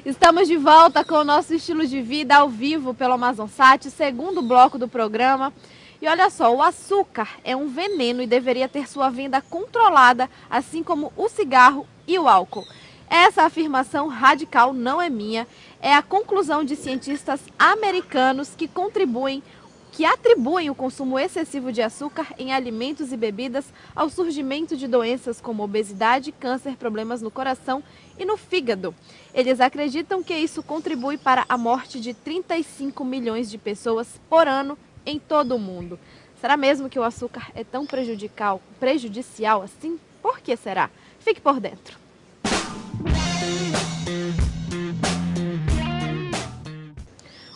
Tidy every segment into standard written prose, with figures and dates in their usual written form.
Estamos de volta com o nosso estilo de vida ao vivo pelo Amazonsat, segundo bloco do programa. E olha só, o açúcar é um veneno e deveria ter sua venda controlada, assim como o cigarro e o álcool. Essa afirmação radical não é minha, é a conclusão de cientistas americanos que atribuem o consumo excessivo de açúcar em alimentos e bebidas ao surgimento de doenças como obesidade, câncer, problemas no coração e no fígado. Eles acreditam que isso contribui para a morte de 35 milhões de pessoas por ano em todo o mundo. Será mesmo que o açúcar é tão prejudicial assim? Por que será? Fique por dentro.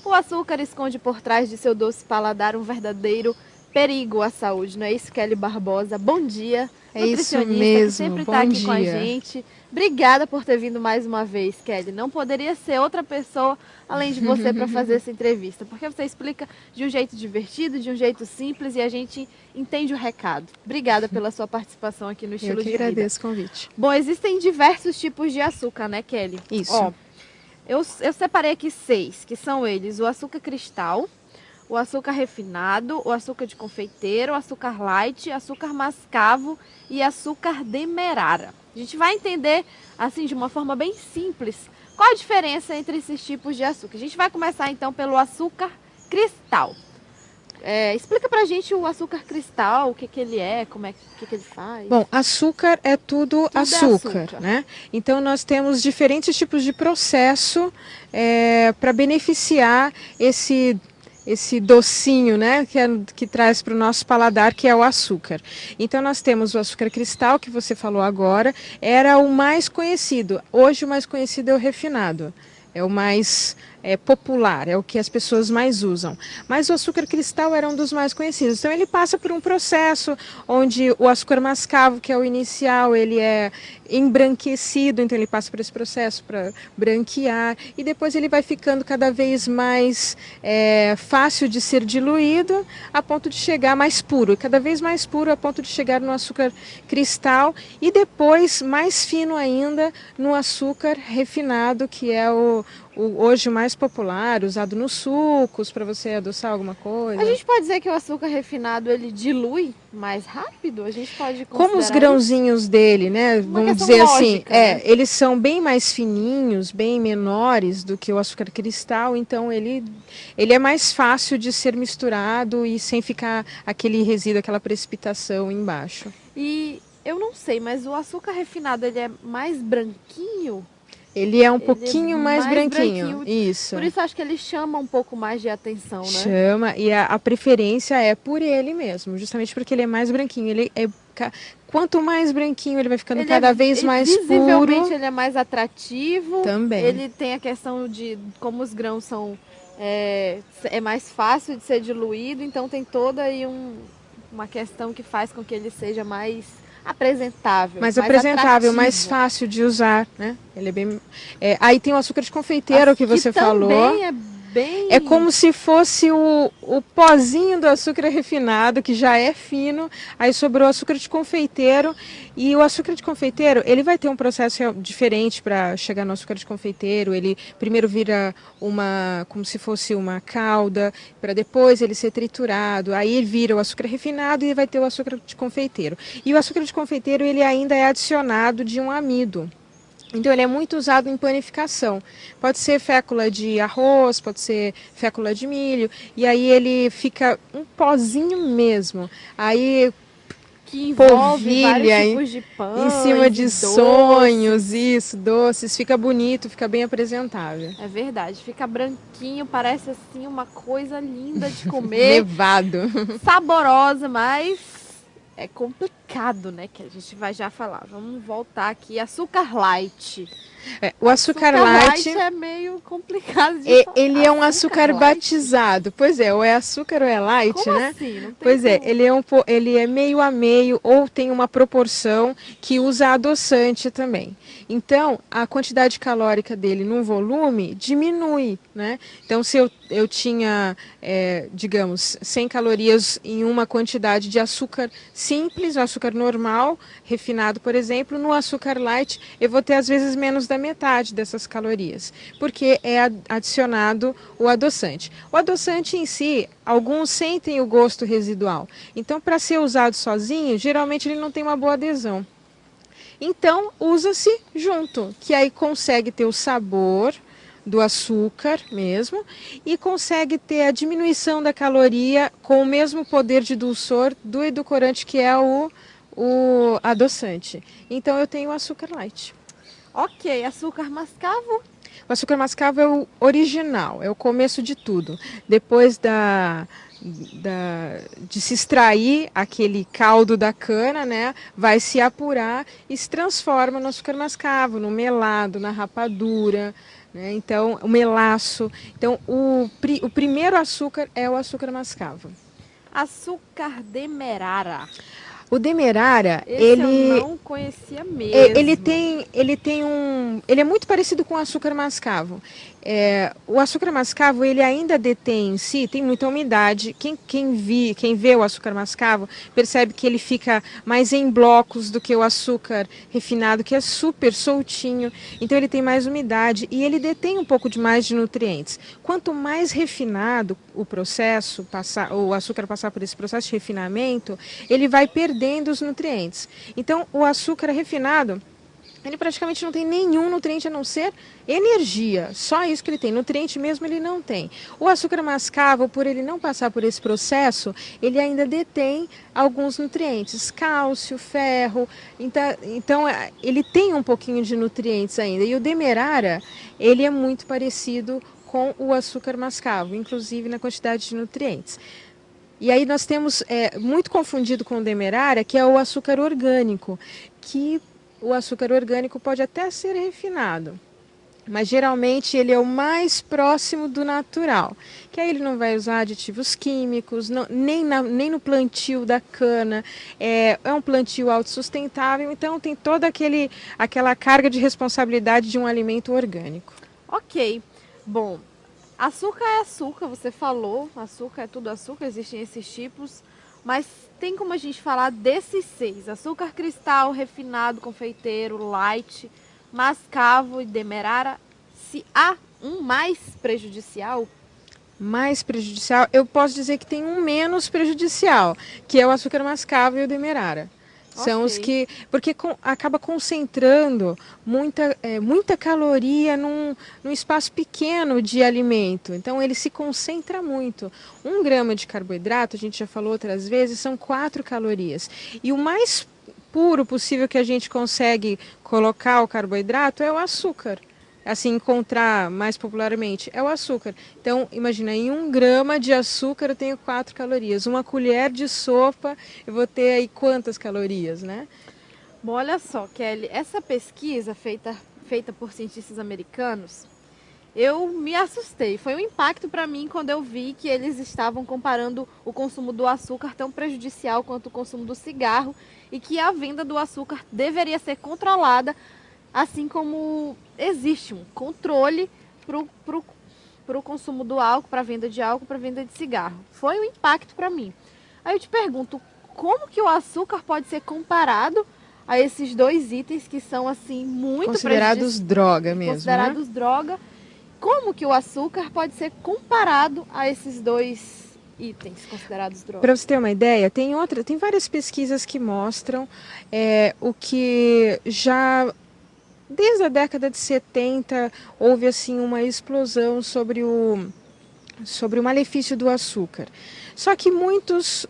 O açúcar esconde por trás de seu doce paladar um verdadeiro perigo à saúde, não é isso, Kelly Barbosa? Bom dia, é nutricionista isso mesmo. Que sempre está aqui com a gente. Obrigada por ter vindo mais uma vez, Kelly. Não poderia ser outra pessoa além de você para fazer essa entrevista, porque você explica de um jeito divertido, de um jeito simples e a gente entende o recado. Obrigada pela sua participação aqui no Estilo de Vida. Eu que agradeço o convite. Bom, existem diversos tipos de açúcar, né, Kelly? Isso. Ó, eu separei aqui 6, que são eles: o açúcar cristal, o açúcar refinado, o açúcar de confeiteiro, o açúcar light, açúcar mascavo e açúcar demerara. A gente vai entender, assim, de uma forma bem simples, qual a diferença entre esses tipos de açúcar. A gente vai começar, então, pelo açúcar cristal. Explica pra gente o açúcar cristal, o que ele é, como é que ele faz. Bom, açúcar é tudo açúcar, né? Então nós temos diferentes tipos de processo para beneficiar esse docinho, né, que traz para o nosso paladar, que é o açúcar. Então nós temos o açúcar cristal, que você falou agora, era o mais conhecido. Hoje o mais conhecido é o refinado. É o mais popular, é o que as pessoas mais usam. Mas o açúcar cristal era um dos mais conhecidos. Então ele passa por um processo onde o açúcar mascavo, que é o inicial, ele é embranquecido, então ele passa por esse processo para branquear e depois ele vai ficando cada vez mais fácil de ser diluído a ponto de chegar mais puro, e cada vez mais puro a ponto de chegar no açúcar cristal e depois mais fino ainda no açúcar refinado, que é hoje o mais popular, usado nos sucos para você adoçar alguma coisa. A gente pode dizer que o açúcar refinado ele dilui mais rápido? A gente pode considerar como os grãozinhos dele, né? Vamos dizer assim, né? Eles são bem mais fininhos, bem menores do que o açúcar cristal, então ele é mais fácil de ser misturado e sem ficar aquele resíduo, aquela precipitação embaixo. E eu não sei, mas o açúcar refinado ele é mais branquinho? Ele é um pouquinho mais branquinho, isso. Por isso acho que ele chama um pouco mais de atenção, né? Chama, e a preferência é por ele mesmo, justamente porque ele é mais branquinho. Quanto mais branquinho ele vai ficando cada vez mais puro. Visivelmente ele é mais atrativo. Também. Ele tem a questão de como os grãos são é mais fácil de ser diluído, então tem toda aí uma questão que faz com que ele seja mais apresentável, mais apresentável, mais fácil de usar, né? Ele é bem. Aí tem o açúcar de confeiteiro que você falou. Também é bem. É como se fosse o pozinho do açúcar refinado, que já é fino. Aí sobrou o açúcar de confeiteiro. E o açúcar de confeiteiro, ele vai ter um processo diferente para chegar no açúcar de confeiteiro. Ele primeiro vira como se fosse uma calda, para depois ele ser triturado. Aí ele vira o açúcar refinado e vai ter o açúcar de confeiteiro. E o açúcar de confeiteiro, ele ainda é adicionado de um amido. Então ele é muito usado em panificação. Pode ser fécula de arroz, pode ser fécula de milho. E aí ele fica um pozinho mesmo. Aí que envolve vários tipos de pão, em cima de sonhos, isso, doces. Fica bonito, fica bem apresentável. É verdade, fica branquinho, parece assim uma coisa linda de comer. Nevado. Saborosa, mas é complicado, né? Que a gente vai já falar. Vamos voltar aqui. Açúcar light. O açúcar light é meio complicado de falar. Ele é um açúcar batizado. Pois é, ou é açúcar ou é light, como né? Assim? Não tem pois é, ele é meio a meio ou tem uma proporção que usa adoçante também. Então, a quantidade calórica dele no volume diminui, né? Então, se eu tinha, digamos, 100 calorias em uma quantidade de açúcar simples, o açúcar normal, refinado, por exemplo, no açúcar light, eu vou ter às vezes menos da metade dessas calorias, porque é adicionado o adoçante. O adoçante em si, alguns sentem o gosto residual. Então, para ser usado sozinho, geralmente ele não tem uma boa adesão. Então, usa-se junto, que aí consegue ter o sabor do açúcar mesmo e consegue ter a diminuição da caloria com o mesmo poder de dulçor do edulcorante que é o adoçante. Então eu tenho o açúcar light. Ok, açúcar mascavo? O açúcar mascavo é o original, é o começo de tudo. Depois de se extrair aquele caldo da cana, né, vai se apurar e se transforma no açúcar mascavo, no melado, na rapadura, né, então o melaço. Então o primeiro açúcar é o açúcar mascavo. Açúcar demerara. O demerara, eu não conhecia mesmo. Ele é muito parecido com o açúcar mascavo. O açúcar mascavo, ele ainda detém em si, tem muita umidade. Quem vê o açúcar mascavo percebe que ele fica mais em blocos do que o açúcar refinado, que é super soltinho. Então ele tem mais umidade e ele detém um pouco de mais de nutrientes. Quanto mais refinado o processo, o açúcar passar por esse processo de refinamento, ele vai perdendo os nutrientes. Então o açúcar refinado, ele praticamente não tem nenhum nutriente a não ser energia. Só isso que ele tem. Nutriente mesmo ele não tem. O açúcar mascavo, por ele não passar por esse processo, ele ainda detém alguns nutrientes. Cálcio, ferro. Então ele tem um pouquinho de nutrientes ainda. E o demerara, ele é muito parecido com o açúcar mascavo, inclusive na quantidade de nutrientes. E aí nós temos, muito confundido com o demerara, que é o açúcar orgânico, que o açúcar orgânico pode até ser refinado, mas geralmente ele é o mais próximo do natural, que aí ele não vai usar aditivos químicos, nem no plantio da cana, é um plantio autossustentável, então tem toda aquela carga de responsabilidade de um alimento orgânico. Ok, bom, açúcar é açúcar, você falou, açúcar é tudo açúcar, existem esses tipos, mas tem como a gente falar desses 6, açúcar cristal, refinado, confeiteiro, light, mascavo e demerara, se há um mais prejudicial? Mais prejudicial, eu posso dizer que tem um menos prejudicial, que é o açúcar mascavo e o demerara. São os que, porque acaba concentrando muita caloria num espaço pequeno de alimento. Então ele se concentra muito. 1 grama de carboidrato, a gente já falou outras vezes, são 4 calorias. E o mais puro possível que a gente consegue colocar o carboidrato é o açúcar. Assim, encontrar mais popularmente, é o açúcar. Então, imagina, em 1 grama de açúcar eu tenho 4 calorias. 1 colher de sopa, eu vou ter aí quantas calorias, né? Bom, olha só, Kelly, essa pesquisa feita por cientistas americanos, eu me assustei. Foi um impacto para mim quando eu vi que eles estavam comparando o consumo do açúcar tão prejudicial quanto o consumo do cigarro e que a venda do açúcar deveria ser controlada, assim como existe um controle para o consumo do álcool, para a venda de álcool, para a venda de cigarro. Foi um impacto para mim. Aí eu te pergunto, como que o açúcar pode ser comparado a esses 2 itens que são assim muito considerados droga mesmo, considerados, né? Droga. Como que o açúcar pode ser comparado a esses 2 itens considerados droga? Para você ter uma ideia, tem várias pesquisas que mostram o que já desde a década de 70 houve assim uma explosão sobre o malefício do açúcar. Só que muitas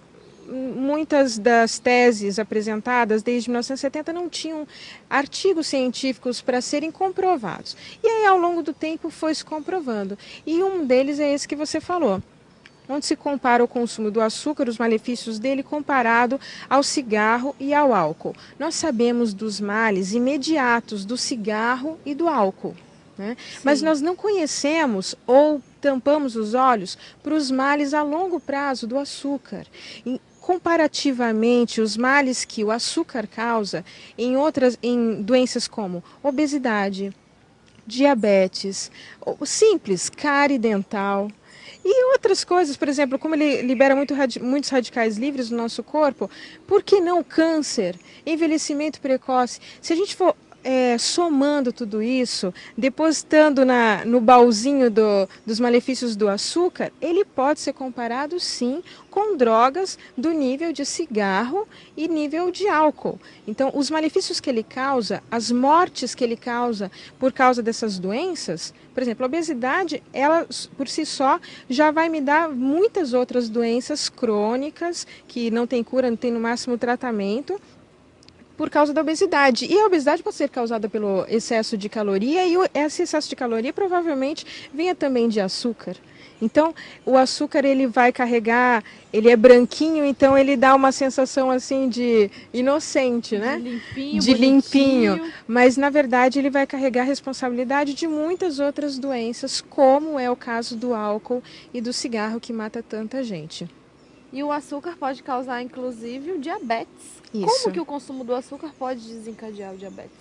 das teses apresentadas desde 1970 não tinham artigos científicos para serem comprovados. E aí, ao longo do tempo, foi se comprovando. E um deles é esse que você falou, onde se compara o consumo do açúcar, os malefícios dele, comparado ao cigarro e ao álcool. Nós sabemos dos males imediatos do cigarro e do álcool, né? Mas nós não conhecemos ou tampamos os olhos para os males a longo prazo do açúcar. Comparativamente, os males que o açúcar causa em doenças como obesidade, diabetes, simples, cárie dental e outras coisas, por exemplo, como ele libera muitos radicais livres no nosso corpo, por que não câncer, envelhecimento precoce? Se a gente for somando tudo isso, depositando no baúzinho dos malefícios do açúcar, ele pode ser comparado, sim, com drogas do nível de cigarro e nível de álcool. Então, os malefícios que ele causa, as mortes que ele causa por causa dessas doenças, por exemplo, a obesidade, ela por si só já vai me dar muitas outras doenças crônicas que não tem cura, não tem no máximo tratamento, por causa da obesidade. E a obesidade pode ser causada pelo excesso de caloria e esse excesso de caloria provavelmente venha também de açúcar. Então, o açúcar ele vai carregar, ele é branquinho, então ele dá uma sensação assim de inocente, né? De limpinho. Mas na verdade ele vai carregar a responsabilidade de muitas outras doenças, como é o caso do álcool e do cigarro que mata tanta gente. E o açúcar pode causar, inclusive, o diabetes. Isso. Como que o consumo do açúcar pode desencadear o diabetes?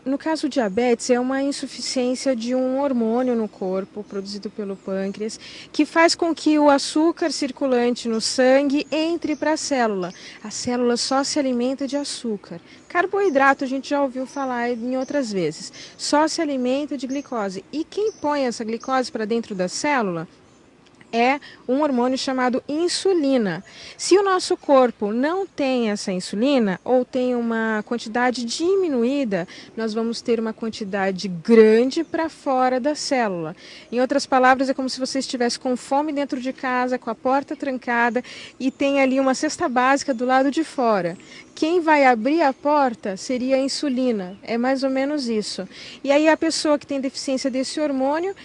No caso do diabetes, é uma insuficiência de um hormônio no corpo, produzido pelo pâncreas, que faz com que o açúcar circulante no sangue entre para a célula. A célula só se alimenta de açúcar. Carboidrato a gente já ouviu falar em outras vezes. Só se alimenta de glicose. E quem põe essa glicose para dentro da célula é um hormônio chamado insulina. Se o nosso corpo não tem essa insulina ou tem uma quantidade diminuída, nós vamos ter uma quantidade grande para fora da célula. Em outras palavras, é como se você estivesse com fome dentro de casa, com a porta trancada e tem ali uma cesta básica do lado de fora. Quem vai abrir a porta seria a insulina. É mais ou menos isso. E aí a pessoa que tem deficiência desse hormônio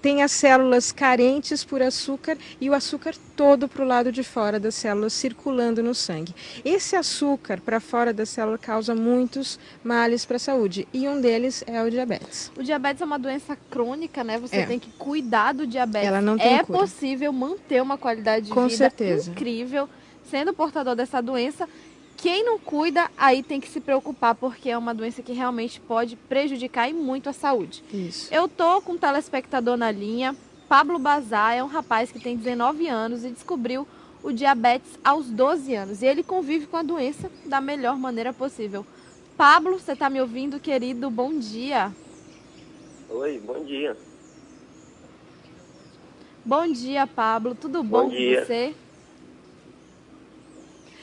tem as células carentes por açúcar e o açúcar todo para o lado de fora das células circulando no sangue. Esse açúcar para fora da célula causa muitos males para a saúde e um deles é o diabetes. O diabetes é uma doença crônica, né? Você tem que cuidar do diabetes. Ela não tem cura. Possível manter uma qualidade de Com vida certeza. Incrível sendo portador dessa doença. Quem não cuida, aí tem que se preocupar, porque é uma doença que realmente pode prejudicar e muito a saúde. Isso. Eu tô com um telespectador na linha. Pablo Bazar é um rapaz que tem 19 anos e descobriu o diabetes aos 12 anos. E ele convive com a doença da melhor maneira possível. Pablo, você tá me ouvindo, querido? Bom dia. Oi, bom dia. Bom dia, Pablo. Tudo bom com você?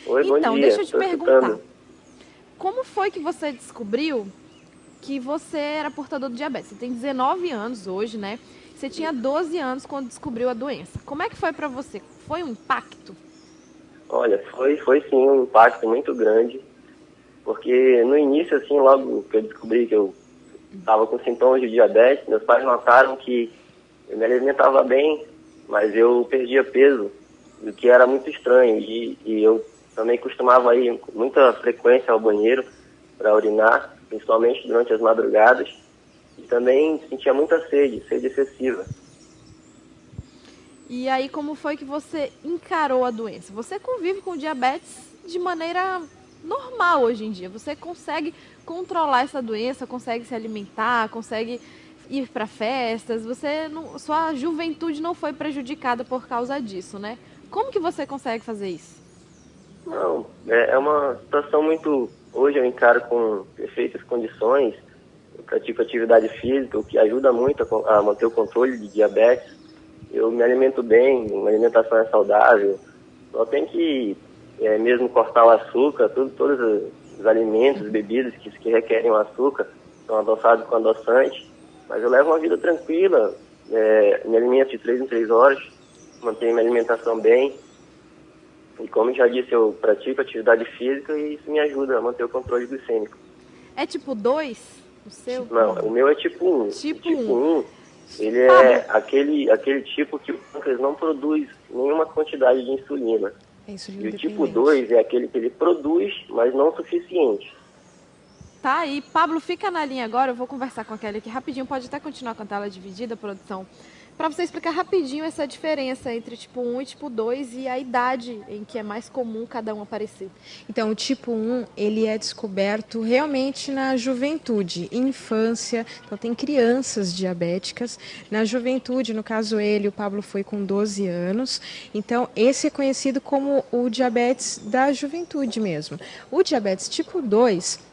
Oi, bom dia. Então, deixa eu te perguntar. Como foi que você descobriu que você era portador do diabetes? Você tem 19 anos hoje, né? Você tinha 12 anos quando descobriu a doença. Como é que foi para você? Foi um impacto? Olha, foi sim um impacto muito grande. Porque no início, assim, logo que eu descobri que eu estava com sintomas de diabetes, meus pais notaram que eu me alimentava bem, mas eu perdia peso, o que era muito estranho. E eu também costumava ir com muita frequência ao banheiro para urinar, principalmente durante as madrugadas. E também sentia muita sede excessiva. E aí, como foi que você encarou a doença? Você convive com diabetes de maneira normal hoje em dia. Você consegue controlar essa doença, consegue se alimentar, consegue ir para festas. Sua juventude não foi prejudicada por causa disso, né? Como que você consegue fazer isso? Não, é uma situação muito... Hoje eu encaro com perfeitas condições, eu pratico atividade física, o que ajuda muito a manter o controle de diabetes. Eu me alimento bem, minha alimentação é saudável, só tem que mesmo cortar o açúcar, todos os alimentos, bebidas que requerem o açúcar, são adoçados com adoçante, mas eu levo uma vida tranquila, me alimento de 3 em 3 horas, mantenho minha alimentação bem. E como já disse, eu pratico atividade física e isso me ajuda a manter o controle glicêmico. É tipo 2 o seu? Não, o meu é tipo 1. Tipo 1, ele é aquele tipo que o pâncreas não produz nenhuma quantidade de insulina. E o tipo 2 é aquele que ele produz, mas não o suficiente. Tá aí. Pablo, fica na linha agora, eu vou conversar com a Kelly aqui rapidinho. Pode até continuar com a tela dividida, produção. Para você explicar rapidinho essa diferença entre tipo 1 e tipo 2 e a idade em que é mais comum cada um aparecer. Então, o tipo 1, ele é descoberto realmente na juventude, infância. Então, tem crianças diabéticas. Na juventude, no caso o Pablo foi com 12 anos. Então, esse é conhecido como o diabetes da juventude mesmo. O diabetes tipo 2...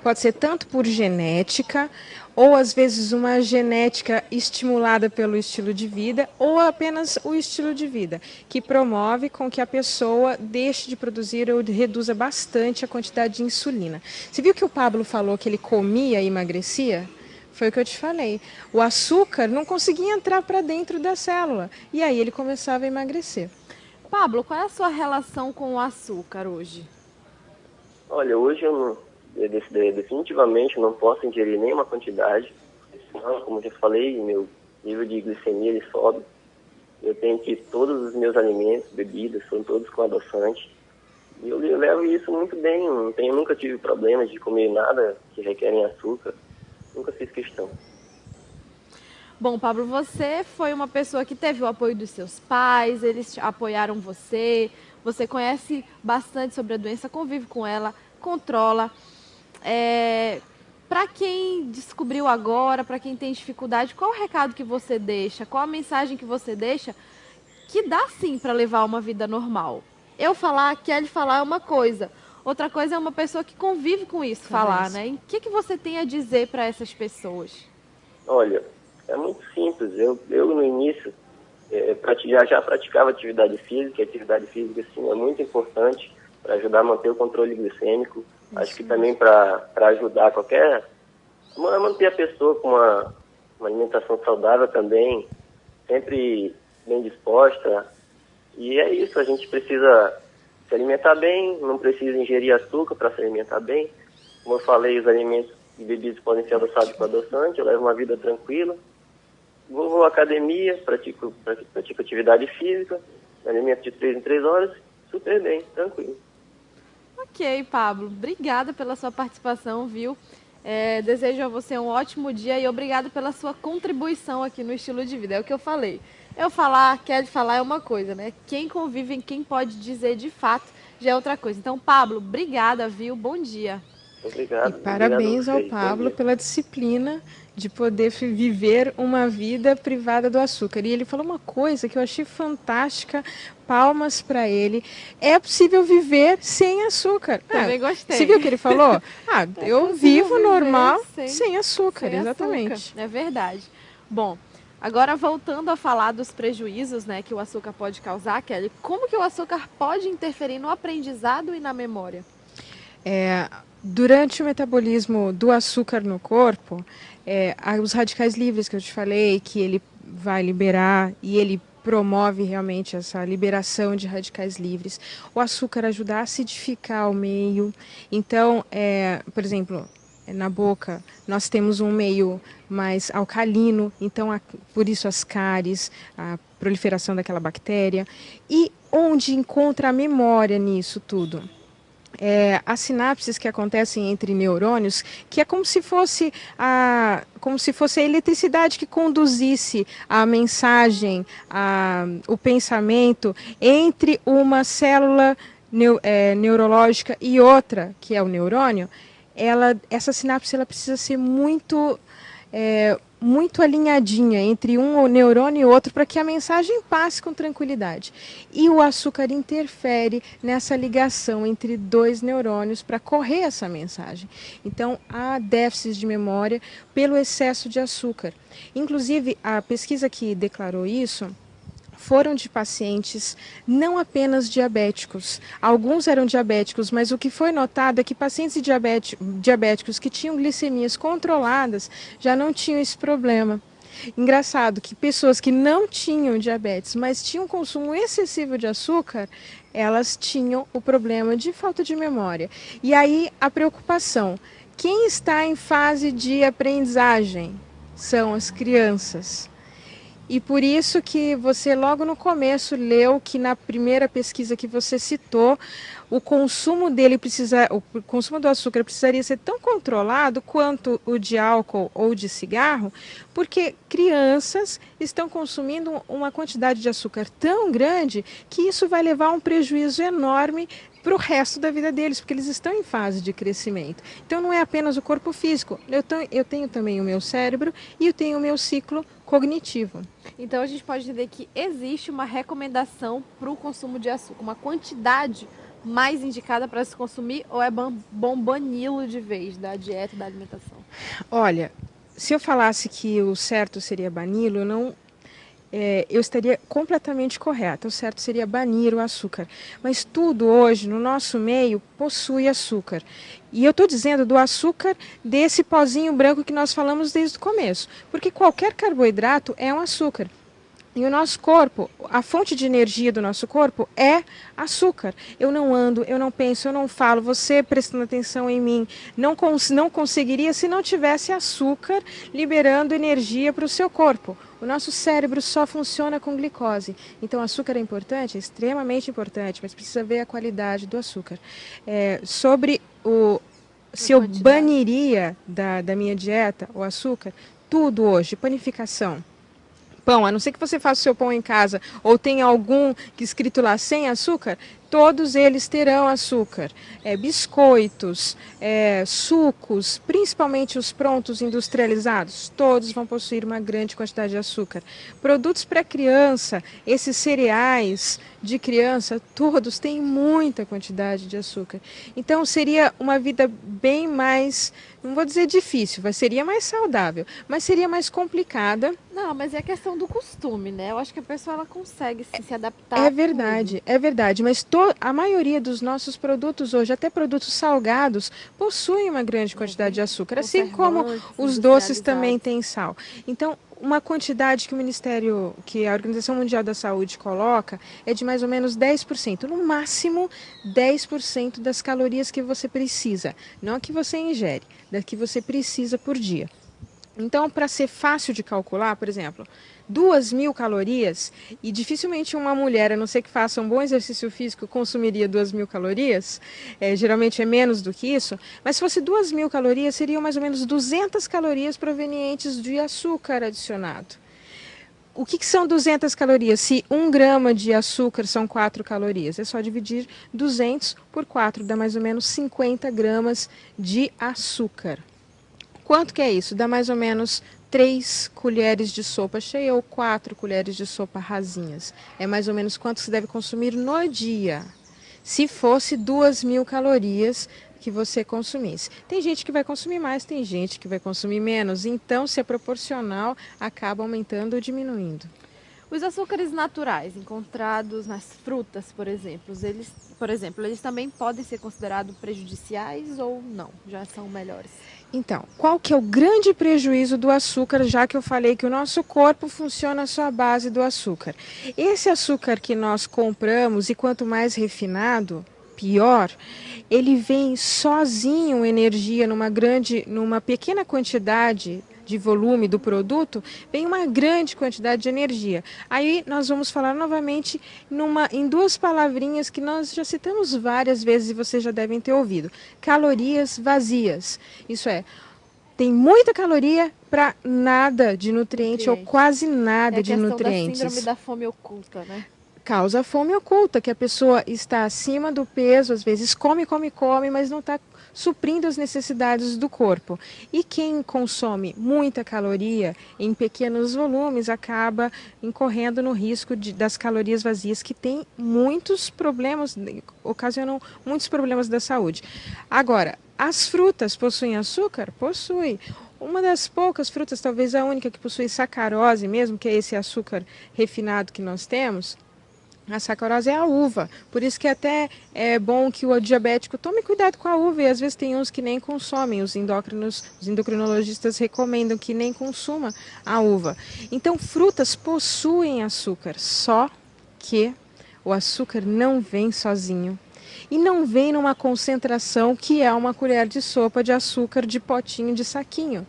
pode ser tanto por genética, ou às vezes uma genética estimulada pelo estilo de vida, ou apenas o estilo de vida, que promove com que a pessoa deixe de produzir ou reduza bastante a quantidade de insulina. Você viu que o Pablo falou que ele comia e emagrecia? Foi o que eu te falei. O açúcar não conseguia entrar para dentro da célula, e aí ele começava a emagrecer. Pablo, qual é a sua relação com o açúcar hoje? Olha, hoje definitivamente não posso ingerir nenhuma quantidade, senão, como eu já falei, meu nível de glicemia ele sobe. Eu tenho que todos os meus alimentos, bebidas, são todos com adoçante. E eu levo isso muito bem, nunca tive problemas de comer nada que requerem açúcar, nunca fiz questão. Bom, Pablo, você foi uma pessoa que teve o apoio dos seus pais, eles apoiaram você, você conhece bastante sobre a doença, convive com ela, controla. Para quem descobriu agora, para quem tem dificuldade, qual o recado que você deixa, qual a mensagem que você deixa que dá sim para levar uma vida normal? Kelly falar é uma coisa, outra coisa é uma pessoa que convive com isso falar, né? O que você tem a dizer para essas pessoas? Olha, é muito simples. Eu no início já praticava atividade física. A atividade física sim, é muito importante para ajudar a manter o controle glicêmico. Isso. Acho que também para ajudar a manter a pessoa com uma alimentação saudável também, sempre bem disposta. E é isso, a gente precisa se alimentar bem, não precisa ingerir açúcar para se alimentar bem. Como eu falei, os alimentos e bebidas podem ser adoçados com adoçante, eu levo uma vida tranquila. Vou à academia, pratico atividade física, alimento de 3 em 3 horas, super bem, tranquilo. Ok, Pablo, obrigada pela sua participação, viu? Desejo a você um ótimo dia e obrigado pela sua contribuição aqui no Estilo de Vida. É o que eu falei. Kelly falar é uma coisa, né? Quem convive, quem pode dizer de fato, já é outra coisa. Então, Pablo, obrigada, viu? Bom dia. Obrigado. E parabéns ao Pablo pela disciplina de poder viver uma vida privada do açúcar. E ele falou uma coisa que eu achei fantástica, palmas para ele. É possível viver sem açúcar. Também gostei. Você viu o que ele falou? Eu vivo normal sem açúcar, exatamente. Açúcar. É verdade. Bom, agora voltando a falar dos prejuízos, né, que o açúcar pode causar, Kelly, como que o açúcar pode interferir no aprendizado e na memória? Durante o metabolismo do açúcar no corpo, os radicais livres que eu te falei, que ele vai liberar e ele promove realmente essa liberação de radicais livres. O açúcar ajuda a acidificar o meio. Então, por exemplo, na boca, nós temos um meio mais alcalino, então por isso as cáries, a proliferação daquela bactéria. E onde encontra a memória nisso tudo? As sinapses que acontecem entre neurônios, que é como se fosse a eletricidade que conduzisse a mensagem, o pensamento entre uma célula neurológica e outra, que é o neurônio. Essa sinapse ela precisa ser muito alinhadinha entre um neurônio e outro para que a mensagem passe com tranquilidade. E o açúcar interfere nessa ligação entre dois neurônios para correr essa mensagem. Então, há déficits de memória pelo excesso de açúcar. Inclusive, a pesquisa que declarou isso foram de pacientes não apenas diabéticos. Alguns eram diabéticos, mas o que foi notado é que pacientes diabéticos que tinham glicemias controladas já não tinham esse problema. Engraçado que pessoas que não tinham diabetes, mas tinham consumo excessivo de açúcar, elas tinham o problema de falta de memória. E aí a preocupação, quem está em fase de aprendizagem são as crianças. E por isso que você logo no começo leu que na primeira pesquisa que você citou, o consumo do açúcar precisaria ser tão controlado quanto o de álcool ou de cigarro, porque crianças estão consumindo uma quantidade de açúcar tão grande que isso vai levar a um prejuízo enorme para o resto da vida deles, porque eles estão em fase de crescimento. Então não é apenas o corpo físico, eu tenho também o meu cérebro e eu tenho o meu ciclo cognitivo. Então a gente pode dizer que existe uma recomendação para o consumo de açúcar, uma quantidade mais indicada para se consumir ou é bom bani-lo de vez da dieta e da alimentação? Olha, se eu falasse que o certo seria bani-lo, eu estaria completamente correta. O certo seria banir o açúcar. Mas tudo hoje, no nosso meio, possui açúcar. E eu estou dizendo do açúcar desse pozinho branco que nós falamos desde o começo. Porque qualquer carboidrato é um açúcar. E o nosso corpo, a fonte de energia do nosso corpo é açúcar. Eu não ando, eu não penso, eu não falo, você prestando atenção em mim, não conseguiria se não tivesse açúcar liberando energia para o seu corpo. O nosso cérebro só funciona com glicose. Então, o açúcar é importante, é extremamente importante, mas precisa ver a qualidade do açúcar. Se eu baniria da minha dieta o açúcar, tudo hoje, panificação. Pão, a não ser que você faça o seu pão em casa ou tenha algum que escrito lá sem açúcar, todos eles terão açúcar. Biscoitos, sucos, principalmente os prontos industrializados, todos vão possuir uma grande quantidade de açúcar. Produtos para criança, esses cereais de criança, todos têm muita quantidade de açúcar. Então seria uma vida bem mais, não vou dizer difícil, seria mais saudável, mas seria mais complicada. Não, mas é questão do costume, né? Eu acho que a pessoa ela consegue se adaptar. É verdade, mas a maioria dos nossos produtos hoje, até produtos salgados, possuem uma grande quantidade de açúcar, assim como os doces também têm sal. Então, uma quantidade que a Organização Mundial da Saúde coloca é de mais ou menos 10%, no máximo 10% das calorias que você precisa, não a que você ingere, da que você precisa por dia. Então, para ser fácil de calcular, por exemplo, 2.000 calorias, e dificilmente uma mulher, a não ser que faça um bom exercício físico, consumiria 2.000 calorias, geralmente é menos do que isso, mas se fosse 2.000 calorias, seriam mais ou menos 200 calorias provenientes de açúcar adicionado. O que são 200 calorias? Se 1 grama de açúcar são 4 calorias, é só dividir 200 por 4, dá mais ou menos 50 gramas de açúcar. Quanto que é isso? Dá mais ou menos 3 colheres de sopa cheia ou 4 colheres de sopa rasinhas. É mais ou menos quanto se deve consumir no dia. Se fosse 2.000 calorias que você consumisse. Tem gente que vai consumir mais, tem gente que vai consumir menos. Então, se é proporcional, acaba aumentando ou diminuindo. Os açúcares naturais encontrados nas frutas, por exemplo, eles também podem ser considerados prejudiciais ou não? Já são melhores? Então, qual que é o grande prejuízo do açúcar, já que eu falei que o nosso corpo funciona só à base do açúcar? Esse açúcar que nós compramos, e quanto mais refinado, pior, ele vem sozinho energia numa pequena quantidade de volume do produto, vem uma grande quantidade de energia. Aí nós vamos falar novamente em 2 palavrinhas que nós já citamos várias vezes e vocês já devem ter ouvido. Calorias vazias. Isso é, tem muita caloria para nada de nutriente ou quase nada de nutrientes. É a questão da síndrome da fome oculta, né? Causa fome oculta, que a pessoa está acima do peso, às vezes come, mas não está suprindo as necessidades do corpo. E quem consome muita caloria em pequenos volumes acaba incorrendo no risco das calorias vazias, que tem muitos problemas, ocasionam muitos problemas da saúde. Agora, as frutas possuem açúcar? Possuem. Uma das poucas frutas, talvez a única que possui sacarose mesmo, que é esse açúcar refinado que nós temos. A sacarose é a uva, por isso que até é bom que o diabético tome cuidado com a uva, e às vezes tem uns que nem consomem, os endocrinologistas recomendam que nem consuma a uva. Então, frutas possuem açúcar, só que o açúcar não vem sozinho. E não vem numa concentração que é 1 colher de sopa de açúcar de potinho de saquinho.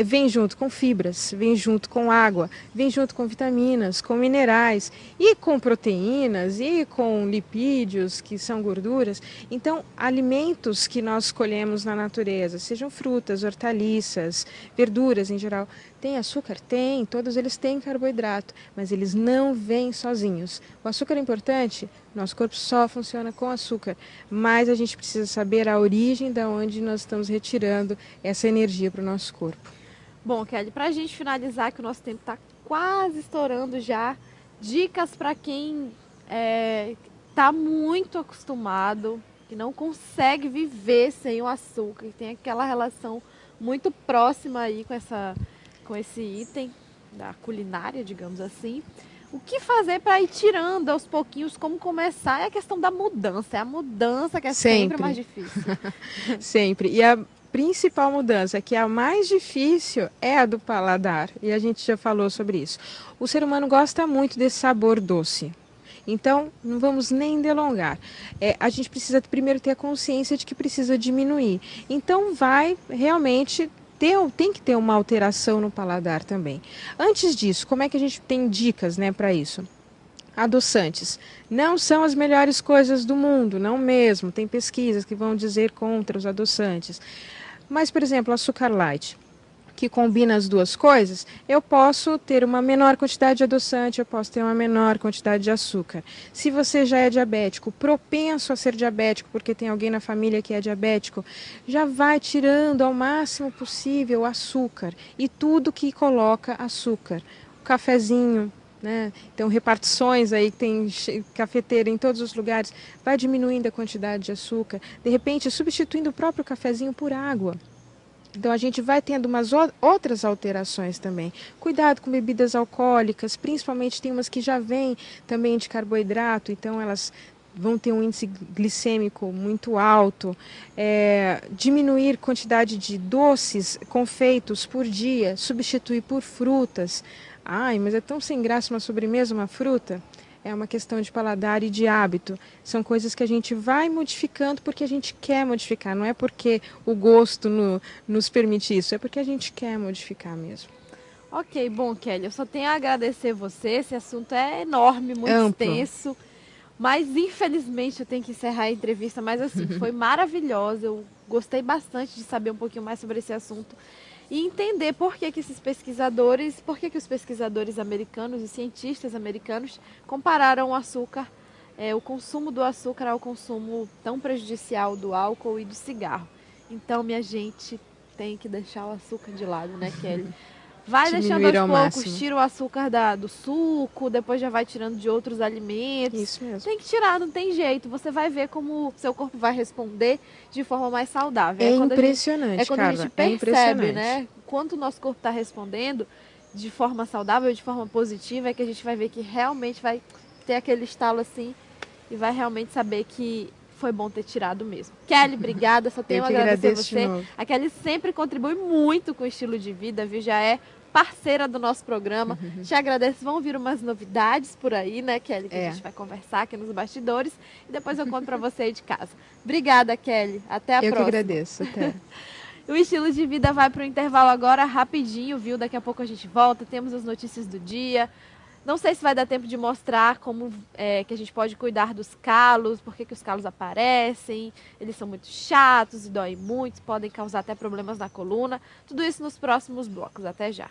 Vem junto com fibras, vem junto com água, vem junto com vitaminas, com minerais e com proteínas e com lipídios, que são gorduras. Então, alimentos que nós colhemos na natureza, sejam frutas, hortaliças, verduras em geral, tem açúcar? Tem, todos eles têm carboidrato, mas eles não vêm sozinhos. O açúcar é importante, nosso corpo só funciona com açúcar, mas a gente precisa saber a origem de onde nós estamos retirando essa energia para o nosso corpo. Bom, Kelly, para a gente finalizar, que o nosso tempo está quase estourando já, dicas para quem está muito acostumado, que não consegue viver sem o açúcar, que tem aquela relação muito próxima aí com esse item da culinária, digamos assim. O que fazer para ir tirando aos pouquinhos, como começar? É a questão da mudança, é a mudança que é sempre mais difícil. Sempre. E a principal mudança, que é a mais difícil, é a do paladar. E a gente já falou sobre isso. O ser humano gosta muito desse sabor doce. Então, não vamos nem delongar. A gente precisa primeiro ter a consciência de que precisa diminuir. Então, vai realmente tem que ter uma alteração no paladar também. Antes disso, como é que a gente tem dicas, né, para isso? Adoçantes não são as melhores coisas do mundo, não mesmo. Tem pesquisas que vão dizer contra os adoçantes. Mas, por exemplo, açúcar light, que combina as duas coisas, eu posso ter uma menor quantidade de adoçante, eu posso ter uma menor quantidade de açúcar. Se você já é diabético, propenso a ser diabético, porque tem alguém na família que é diabético, já vai tirando ao máximo possível o açúcar e tudo que coloca açúcar. O cafezinho, né? Então, repartições aí, que tem cafeteira em todos os lugares, vai diminuindo a quantidade de açúcar, de repente substituindo o próprio cafezinho por água. Então, a gente vai tendo umas outras alterações também. Cuidado com bebidas alcoólicas, principalmente tem umas que já vêm também de carboidrato, então elas vão ter um índice glicêmico muito alto. Diminuir quantidade de doces, confeitos por dia, substituir por frutas. Ai, mas é tão sem graça uma sobremesa, uma fruta? É uma questão de paladar e de hábito. São coisas que a gente vai modificando porque a gente quer modificar. Não é porque o gosto nos permite isso, é porque a gente quer modificar mesmo. Ok, bom, Kelly, eu só tenho a agradecer você. Esse assunto é enorme, muito extenso. Mas, infelizmente, eu tenho que encerrar a entrevista. Mas, assim, foi maravilhosa. Eu gostei bastante de saber um pouquinho mais sobre esse assunto. E entender por que os pesquisadores americanos e cientistas americanos compararam o açúcar, o consumo do açúcar ao consumo tão prejudicial do álcool e do cigarro. Então, minha gente, tem que deixar o açúcar de lado, né, Kelly? Vai deixando aos poucos, tira o açúcar do suco, depois já vai tirando de outros alimentos. Isso mesmo. Tem que tirar, não tem jeito. Você vai ver como seu corpo vai responder de forma mais saudável. É impressionante, quando a gente percebe, né, quanto o nosso corpo está respondendo de forma saudável, de forma positiva, é que a gente vai ver que realmente vai ter aquele estalo assim e vai realmente saber que foi bom ter tirado mesmo. Kelly, obrigada, só tenho a agradecer a você. A Kelly sempre contribui muito com o estilo de vida, viu? Já é parceira do nosso programa. Te agradeço. Vão vir umas novidades por aí, né, Kelly? Que a gente vai conversar aqui nos bastidores. E depois eu conto para você aí de casa. Obrigada, Kelly. Até a próxima. Eu que agradeço. Até. O Estilo de Vida vai para o intervalo agora, rapidinho, viu? Daqui a pouco a gente volta. Temos as notícias do dia. Não sei se vai dar tempo de mostrar como que a gente pode cuidar dos calos, por que os calos aparecem, eles são muito chatos e doem muito, podem causar até problemas na coluna. Tudo isso nos próximos blocos. Até já!